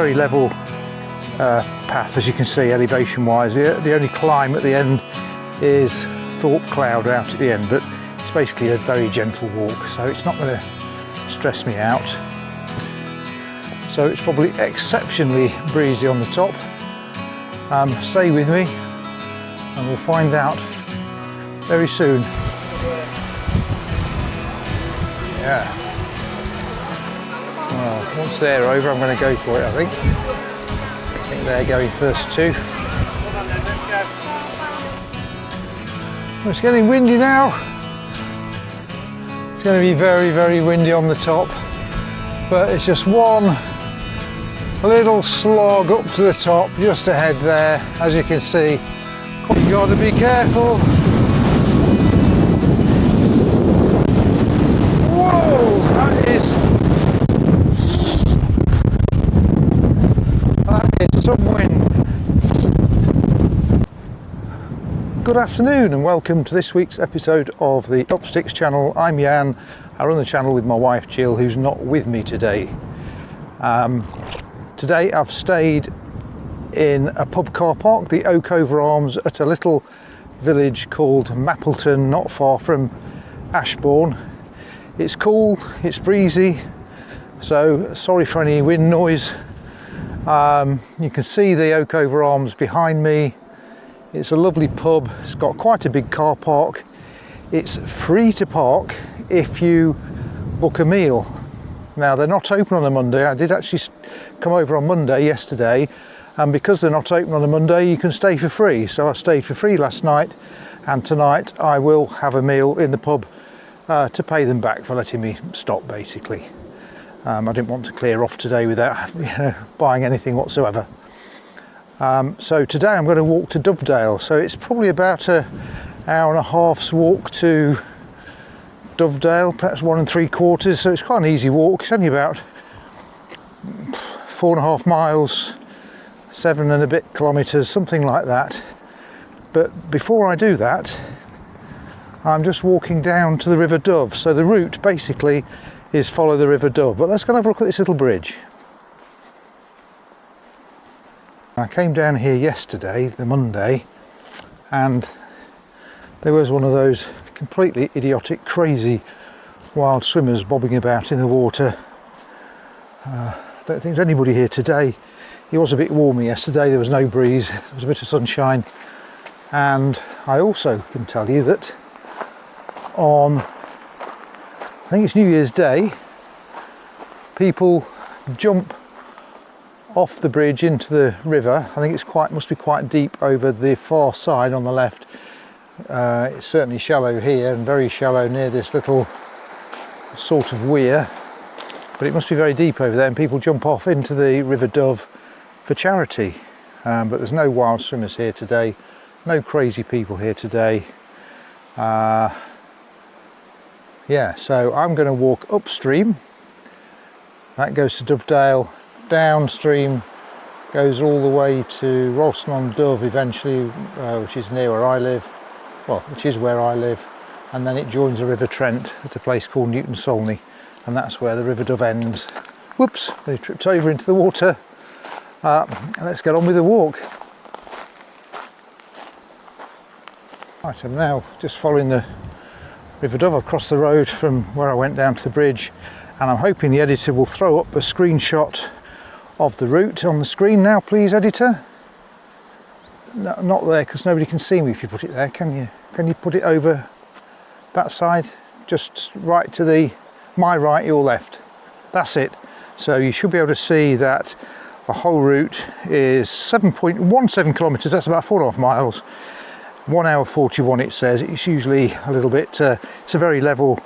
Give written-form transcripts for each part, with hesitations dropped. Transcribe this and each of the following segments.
very level path, as you can see, elevation wise. The only climb at the end is Thorpe Cloud out at the end, but it's basically a very gentle walk, so it's not going to stress me out. So it's probably exceptionally breezy on the top. Stay with me and we'll find out very soon. Yeah. Well, once they're over, I'm going to go for it, I think. I think they're going first too. Well, it's getting windy now. It's going to be very, very windy on the top, but it's just one little slog up to the top, just ahead there, as you can see. You've got to be careful. Whoa, that is some wind. Good afternoon and welcome to this week's episode of the Upsticks channel. I'm Jan. I run the channel with my wife Jill, who's not with me today. Today I've stayed in a pub car park, the Okeover Arms, at a little village called Mappleton, not far from Ashbourne. It's cool, it's breezy, so sorry for any wind noise. You can see the Okeover Arms behind me. It's a lovely pub, it's got quite a big car park. It's free to park if you book a meal. Now, they're not open on a Monday. I did actually come over on Monday yesterday, and because they're not open on a Monday, you can stay for free. So I stayed for free last night, and tonight I will have a meal in the pub to pay them back for letting me stop, basically. I didn't want to clear off today without buying anything whatsoever. So today I'm going to walk to Dovedale. So it's probably about an hour and a half's walk to Dovedale, perhaps 1 3/4, so it's quite an easy walk. It's only about 4.5 miles, 7 and a bit kilometres, something like that. But before I do that, I'm just walking down to the River Dove. So the route basically is follow the River Dove. But let's go and have a look at this little bridge. I came down here yesterday, the Monday, and there was one of those completely idiotic, crazy wild swimmers bobbing about in the water. I don't think there's anybody here today. It was a bit warmer yesterday, there was no breeze, there was a bit of sunshine, and I also can tell you that on, I think it's New Year's Day, people jump off the bridge into the river. I think it's must be quite deep over the far side on the left. It's certainly shallow here and very shallow near this little sort of weir, but it must be very deep over there, and people jump off into the River Dove for charity. But there's no wild swimmers here today, no crazy people here today. Yeah, so I'm going to walk upstream. That goes to Dovedale. Downstream goes all the way to Ralston-on-Dove eventually, which is near where I live. Well, which is where I live, and then it joins the River Trent at a place called Newton Solney, and that's where the River Dove ends. Whoops, they tripped over into the water. And let's get on with the walk. Right, I'm now just following the River Dove. I've crossed the road from where I went down to the bridge, and I'm hoping the editor will throw up a screenshot of the route on the screen now, please, editor. No, not there, because nobody can see me if you put it there, can you? Can you put it over that side? Just right to my right, your left. That's it. So you should be able to see that the whole route is 7.17 kilometres, that's about 4.5 miles. 1 hour 41 it says. It's usually a little bit, it's a very level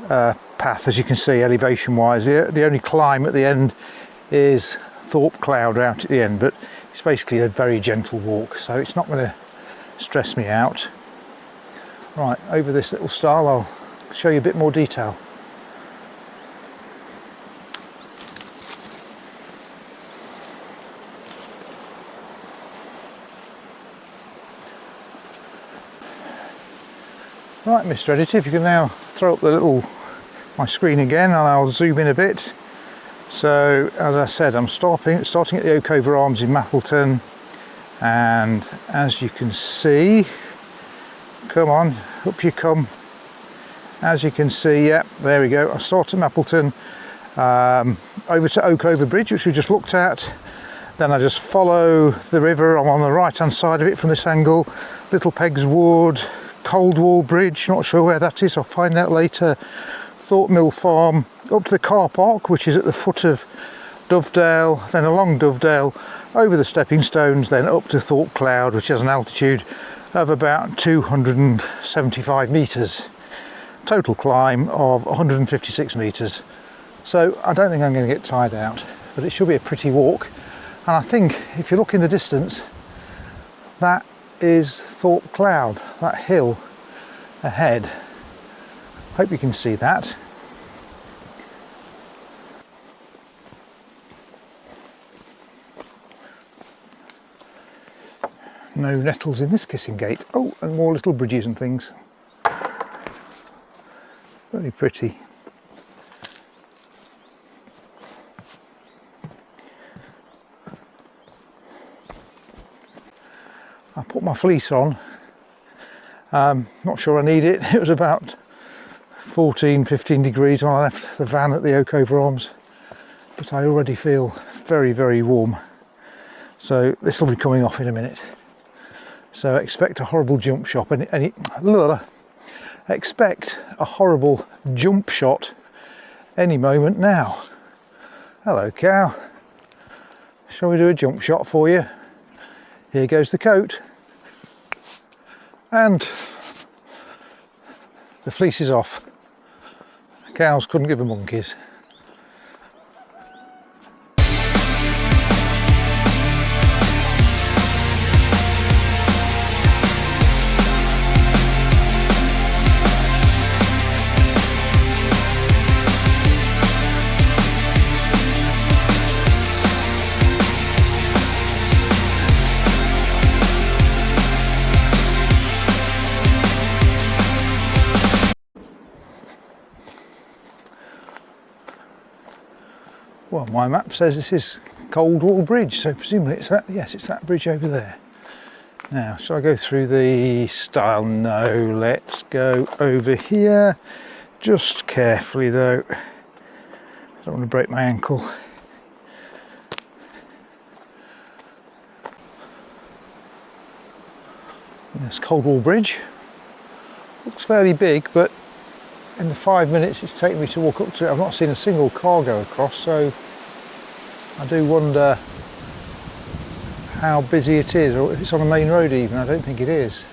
path, as you can see, elevation wise. The only climb at the end is Thorpe Cloud out at the end, but it's basically a very gentle walk, so it's not going to stress me out. Right, over this little stile I'll show you a bit more detail. Right, Mr. Editor, if you can now throw up my screen again, and I'll zoom in a bit. So as I said, I'm starting at the Okeover Arms in Mapleton, and as you can see, come on, up you come. As you can see, yeah, there we go. I start at Mapleton, over to Okeover Bridge, which we just looked at. Then I just follow the river. I'm on the right hand side of it from this angle. Little Pegs Wood, Coldwall Bridge, not sure where that is, I'll find out later. Thorpe Mill Farm, up to the car park, which is at the foot of Dovedale, then along Dovedale, over the Stepping Stones, then up to Thorpe Cloud, which has an altitude of about 275 metres. Total climb of 156 metres. So I don't think I'm going to get tired out, but it should be a pretty walk. And I think if you look in the distance, that is Thorpe Cloud, that hill ahead. Hope you can see that. No nettles in this kissing gate. Oh, and more little bridges and things. Very pretty. I put my fleece on. Not sure I need it. It was about 14-15 degrees when I left the van at the Okeover Arms, but I already feel very, very warm. So this will be coming off in a minute. So expect a horrible jump shot. Expect a horrible jump shot any moment now. Hello, cow. Shall we do a jump shot for you? Here goes the coat. And the fleece is off. Cows couldn't give a monkeys. Well, my map says this is Coldwall Bridge, so presumably it's that. Yes, it's that bridge over there. Now, shall I go through the stile? No, let's go over here. Just carefully though. I don't want to break my ankle. There's Coldwall Bridge. Looks fairly big, but in the 5 minutes it's taken me to walk up to it, I've not seen a single car go across, so I do wonder how busy it is, or if it's on a main road even. I don't think it is.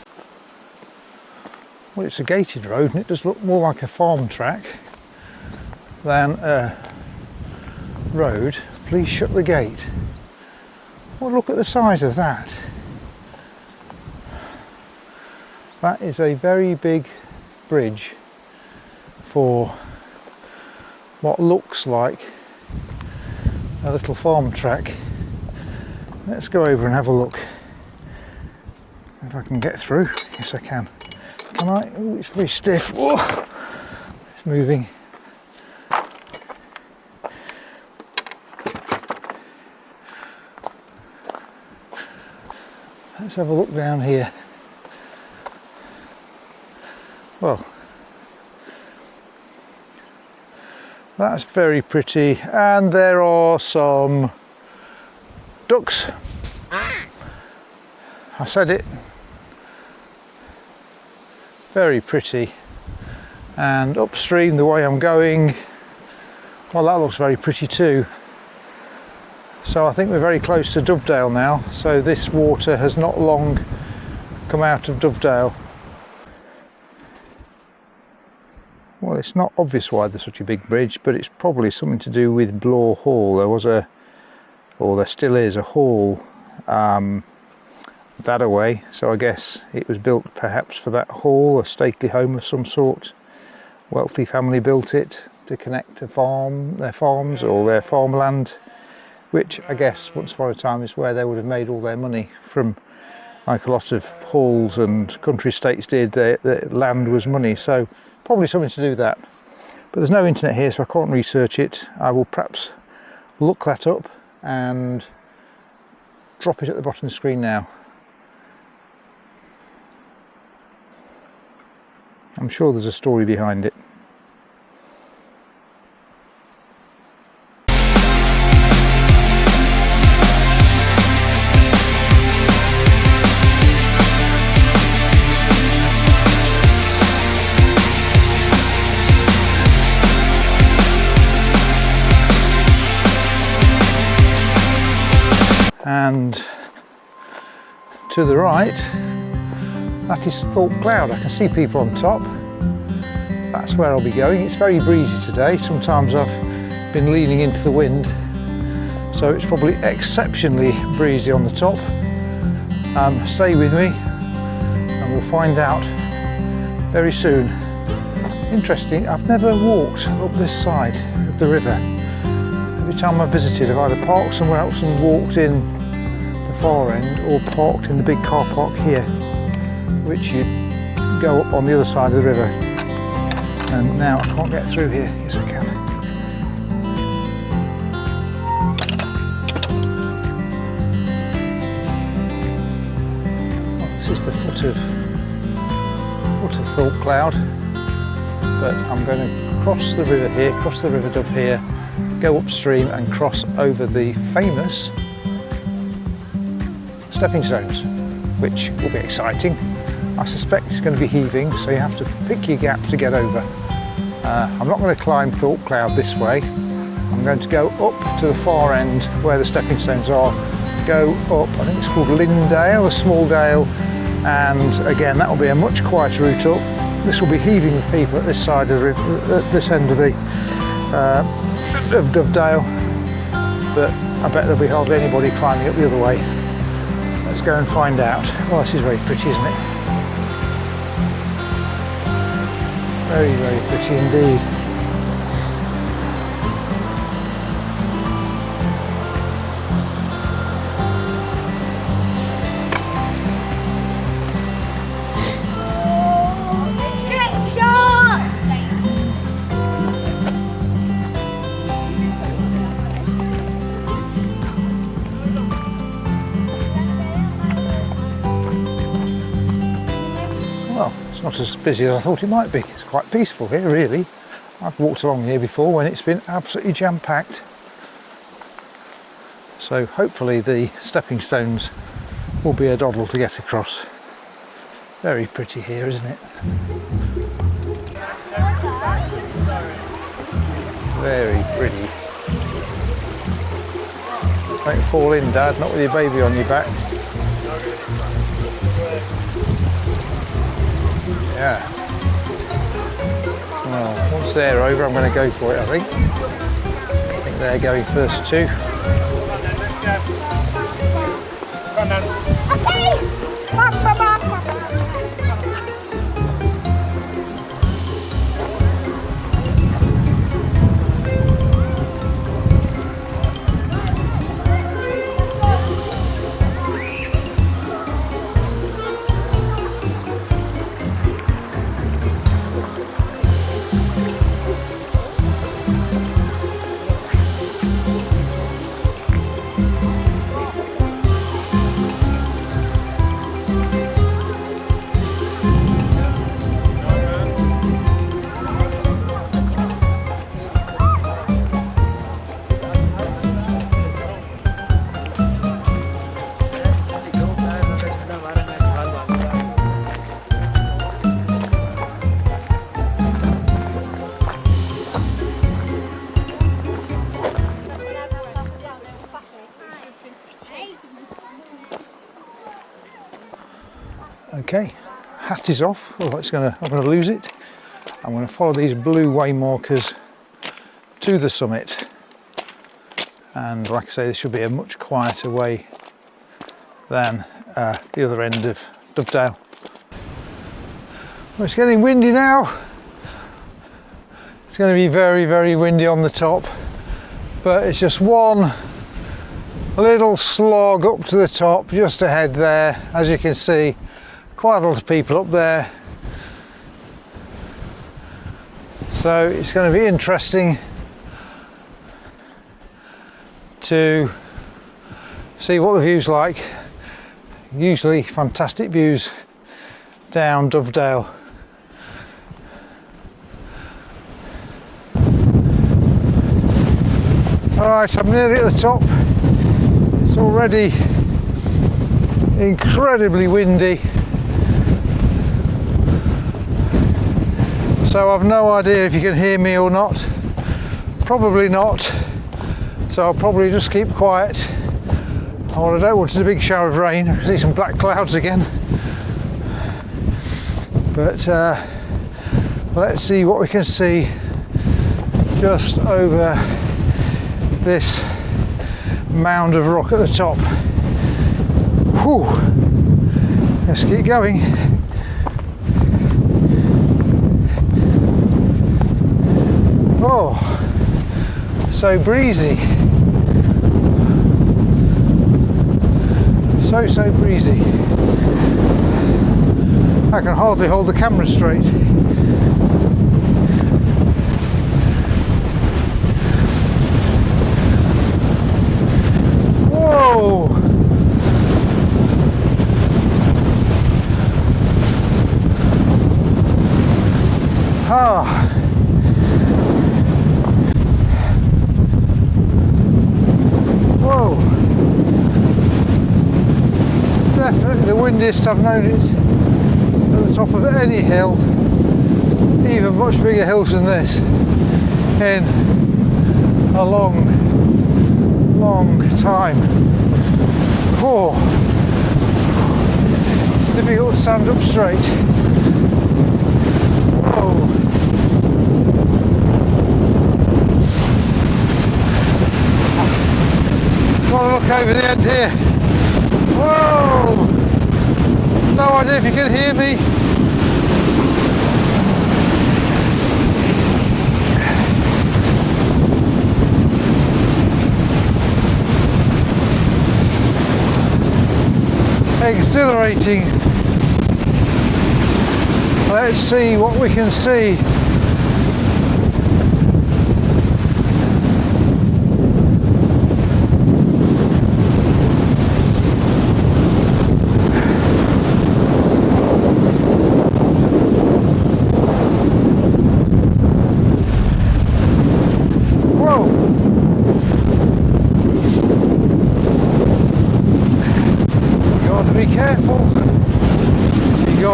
Well, it's a gated road and it does look more like a farm track than a road. Please shut the gate. Well, look at the size of that. That is a very big bridge for what looks like a little farm track. Let's go over and have a look. If I can get through. Yes, I can. Can I? Oh, it's very stiff. Oh, it's moving. Let's have a look down here. Well, that's very pretty, and there are some ducks. I said it. Very pretty. And upstream, the way I'm going, well, that looks very pretty too. So I think we're very close to Dovedale now, so this water has not long come out of Dovedale. Well, it's not obvious why there's such a big bridge, but it's probably something to do with Blore Hall. There was a, or there still is, a hall that away, so I guess it was built perhaps for that hall, a stately home of some sort. Wealthy family built it to connect to their farms or their farmland, which I guess once upon a time is where they would have made all their money from. Like a lot of halls and country estates did, the land was money, so probably something to do with that. But there's no internet here, so I can't research it. I will perhaps look that up and drop it at the bottom of the screen now. I'm sure there's a story behind it. And to the right, that is Thorpe Cloud. I can see people on top. That's where I'll be going. It's very breezy today. Sometimes I've been leaning into the wind, so it's probably exceptionally breezy on the top. Stay with me and we'll find out very soon. Interesting, I've never walked up this side of the river. Every time I've visited, I've either parked somewhere else and walked in the far end, or parked in the big car park here, which you go up on the other side of the river. And now I can't get through here. Yes, I can. Well, this is the foot of Thorpe Cloud, but I'm going to cross the river here, cross the River Dove here, go upstream and cross over the famous Stepping Stones, which will be exciting. I suspect it's going to be heaving, so you have to pick your gap to get over. I'm not going to climb Thorpe Cloud this way. I'm going to go up to the far end where the stepping stones are, go up, I think it's called Lindale, a small dale, and again that will be a much quieter route up. This will be heaving with people at this side of the river, at this end of the of Dovedale, but I bet there'll be hardly anybody climbing up the other way. Let's go and find out. Oh, this is very pretty, isn't it? Very, very pretty indeed. Well, it's not as busy as I thought it might be. It's quite peaceful here, really. I've walked along here before when it's been absolutely jam-packed. So hopefully the stepping stones will be a doddle to get across. Very pretty here, isn't it? Very pretty. Don't fall in, Dad, not with your baby on your back. Yeah. Well, once they're over, I'm going to go for it, I think. I think they're going first too. Okay, hat is off. Oh, I'm going to lose it. I'm going to follow these blue way markers to the summit, and like I say, this should be a much quieter way than the other end of Dovedale. Well, it's getting windy now. It's going to be very, very windy on the top, but it's just one little slog up to the top just ahead there. As you can see, quite a lot of people up there, so it's going to be interesting to see what the view's like. Usually fantastic views down Dovedale. Alright, I'm nearly at the top. It's already incredibly windy, so I've no idea if you can hear me or not. Probably not, so I'll probably just keep quiet. What I don't want is a big shower of rain. I can see some black clouds again, but let's see what we can see just over this mound of rock at the top. Whew. Let's keep going. Oh, so breezy. So breezy. I can hardly hold the camera straight. Whoa! Ah. Whoa! Definitely the windiest I've known it at the top of any hill, even much bigger hills than this, in a long time. Oh, it's difficult to stand up straight. Whoa. Got to look over the end here. Whoa! No idea if you can hear me. Exhilarating. Let's see what we can see.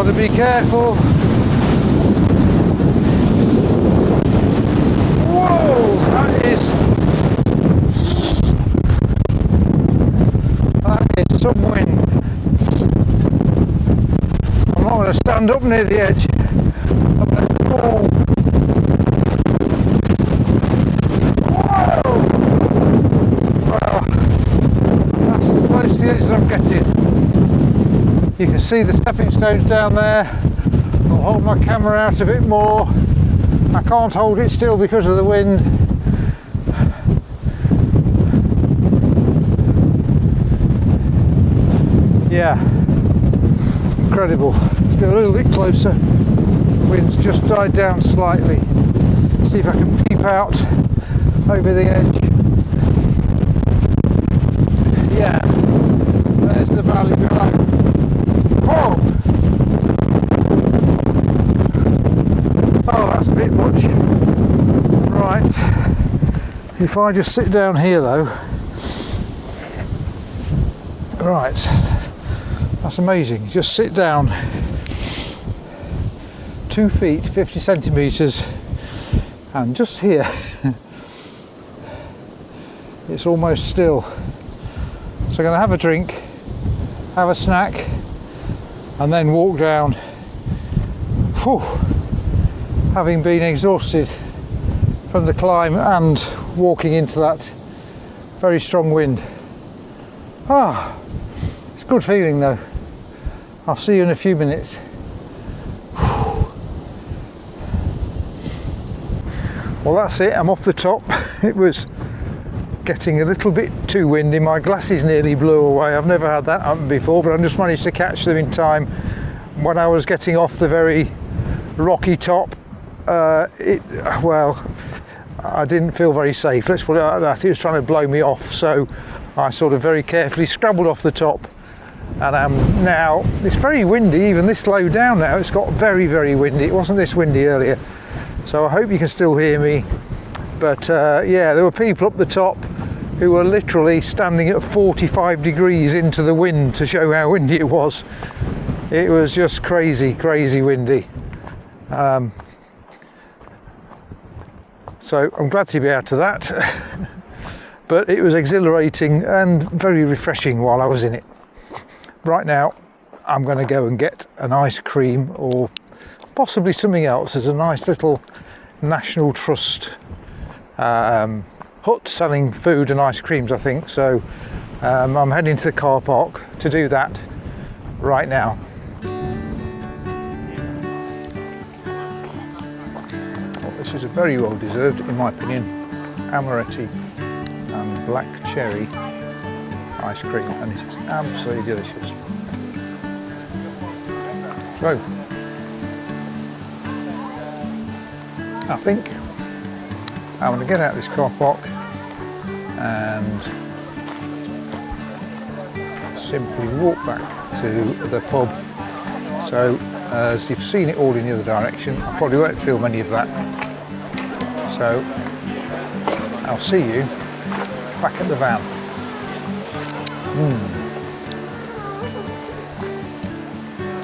To be careful. Whoa, that is some wind. I'm not going to stand up near the edge. I'm going to go. Whoa! Well, that's as close to the edge as I'm getting. You can see the stepping stones down there. I'll hold my camera out a bit more. I can't hold it still because of the wind. Yeah, incredible. Let's go a little bit closer. Wind's just died down slightly. See if I can peep out over the edge. Yeah, there's the valley below. Oh! Oh, that's a bit much. Right. If I just sit down here though. Right. That's amazing. Just sit down. 2 feet, 50 centimetres. And just here, it's almost still. So I'm going to have a drink, have a snack, and then walk down. Whew. Having been exhausted from the climb and walking into that very strong wind. Ah, it's a good feeling though. I'll see you in a few minutes. Well, that's it, I'm off the top. It was getting a little bit too windy. My glasses nearly blew away. I've never had that happen before, but I just managed to catch them in time. When I was getting off the very rocky top, well, I didn't feel very safe, let's put it like that. It was trying to blow me off, so I sort of very carefully scrabbled off the top. And now, it's very windy, even this low down now, it's got very, very windy. It wasn't this windy earlier, so I hope you can still hear me. But yeah, there were people up the top who were literally standing at 45 degrees into the wind to show how windy it was. It was just crazy, crazy windy. So I'm glad to be out of that. But it was exhilarating and very refreshing while I was in it. Right now, I'm going to go and get an ice cream or possibly something else. There's a nice little National Trust hut selling food and ice creams, I think. So I'm heading to the car park to do that right now. Well, this is a very well deserved, in my opinion, amaretti and black cherry ice cream, and it is absolutely delicious. So I think I'm going to get out of this car park and simply walk back to the pub. So as you've seen it all in the other direction, I probably won't film any of that. So I'll see you back at the van.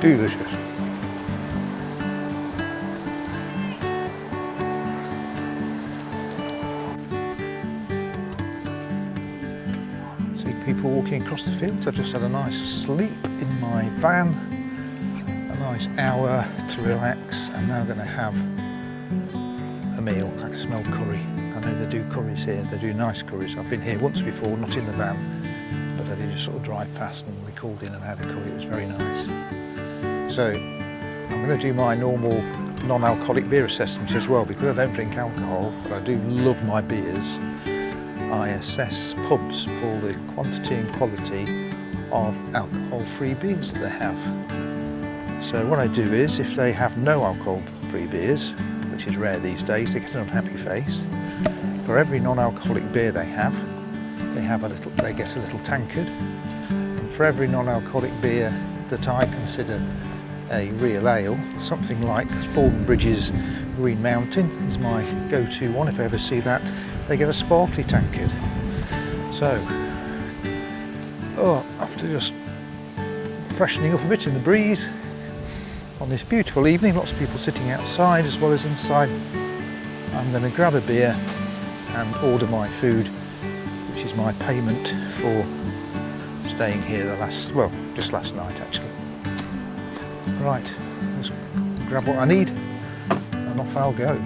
Delicious. See people walking across the fields. I've just had a nice sleep in my van, a nice hour to relax, and now I'm going to have a meal. I can smell curry. I know they do curries here, they do nice curries. I've been here once before, not in the van, but I did just sort of drive past and we called in and had a curry. It was very nice. So I'm going to do my normal non-alcoholic beer assessments as well, because I don't drink alcohol, but I do love my beers. I assess pubs for the quantity and quality of alcohol-free beers that they have. So what I do is, if they have no alcohol-free beers, which is rare these days, they get an unhappy face. For every non-alcoholic beer they get a little tankard. And for every non-alcoholic beer that I consider a real ale, something like Thorpe Bridge's Green Mountain is my go-to one. If I ever see that, they get a sparkly tankard. So, after just freshening up a bit in the breeze on this beautiful evening, lots of people sitting outside as well as inside, I'm going to grab a beer and order my food, which is my payment for staying here just last night actually. Right, let's grab what I need and off I'll go.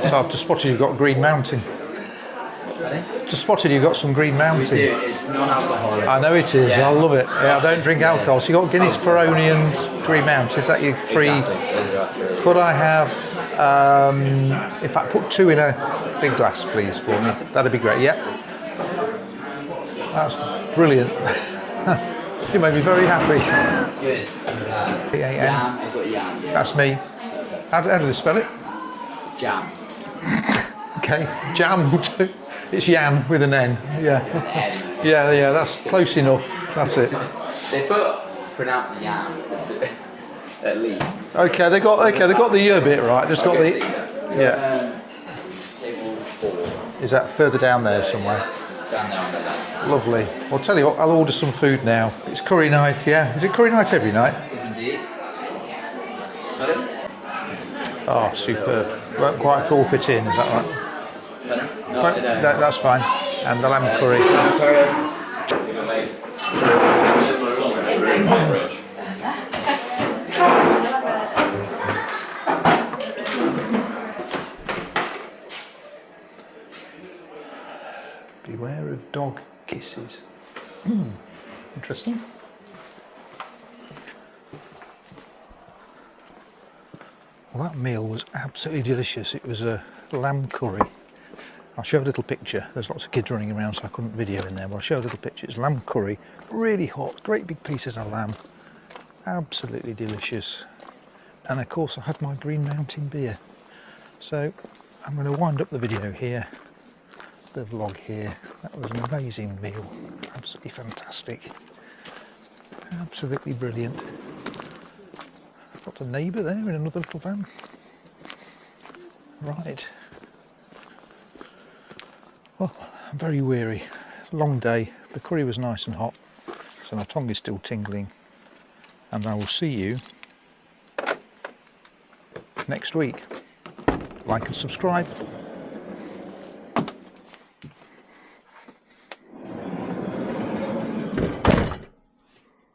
So I've just spotted you've got Green Mountain. Just spotted you've got some Green Mountain. We do, it's non-alcoholic. I know it is, yeah. I love it. Yeah, I don't drink alcohol. So you've got Guinness, Peroni and Green Mountain. Is that your three? Exactly. Could I have, in fact, put two in a big glass, please, for me? That'd be great, yeah. That's brilliant. You made me very happy. Good. Yam, I've got yam. Yeah. that's me. How do they spell it? Jam. Okay, jam will do. It's Jan with an N. Yeah. Yeah, that's close enough. That's it. They pronounce yam at least. Okay, they got the year bit right. Just got the Table 4. Is that further down there somewhere? Down there on the left. Lovely. I'll tell you what, I'll order some food now. It's curry night, yeah. Is it curry night every night? Is indeed. Pardon? Oh, superb. Won't quite full fit in, is that right? No, That's fine. And the lamb curry. Beware of dog Kisses. Interesting. Well, that meal was absolutely delicious. It was a lamb curry. I'll show a little picture. There's lots of kids running around, so I couldn't video in there, but I'll show a little picture. It's lamb curry, really hot, great big pieces of lamb. Absolutely delicious. And of course I had my Green Mountain beer. So I'm going to wind up the video here, the vlog here. That was an amazing meal, absolutely fantastic, absolutely brilliant. I've got a neighbour there in another little van. Right. Well, I'm very weary. Long day. The curry was nice and hot, so my tongue is still tingling. And I will see you next week. Like and subscribe.